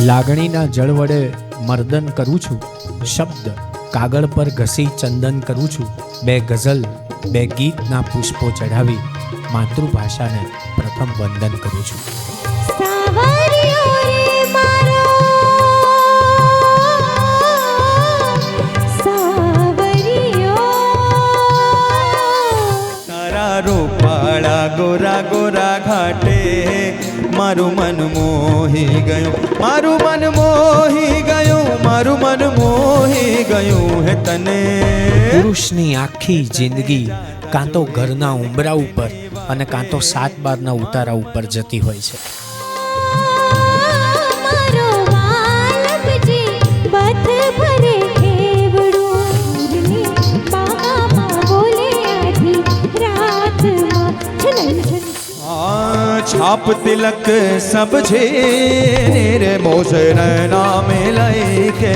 લાગણીના જળ વડે મર્દન કરું છું, શબ્દ કાગળ પર ઘસી ચંદન કરું છું, બે ગઝલ બે ગીતના પુષ્પો ચઢાવી માતૃભાષાને પ્રથમ વંદન કરું છું. રૂપાળા ગોરા ગોરા ઘાટે મારું મન મોહી ગયું, મારું મન મોહી ગયું, મારું મન મોહી ગયું હે તને. પુરુષની આખી જિંદગી કાં તો ઘરના ઉંબરા ઉપર અને કાં તો 7 બારના ઉતારા ઉપર જતી હોય છે. छाप तिलक सब छे रे मोसर नाम लई के